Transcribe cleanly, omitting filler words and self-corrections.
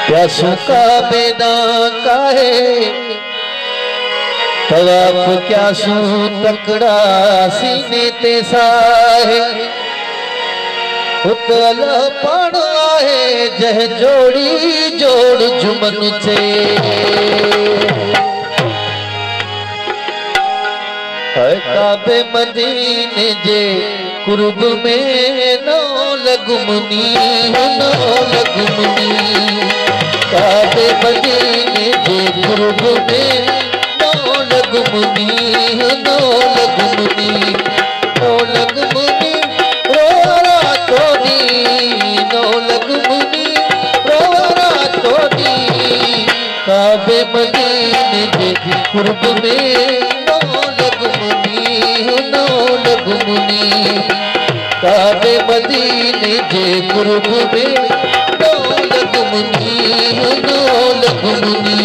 प्यासों का बेदा का है तवाप क्या सू तकड़ा सीने ते साहे उतल पण आहे जह जोड़ी जोड़ जुमन चे काबे मदीने जे कुर्ब में नो लगुमनी काबे मदीने जे कुर्ब में नो लगुमनी रोरा तोड़ी नो लगुमनी रोरा तोड़ी काबे मदीने जे कुर्ब में काबे मदीने जे कुर्ब में नो लगुमनी लगुमनी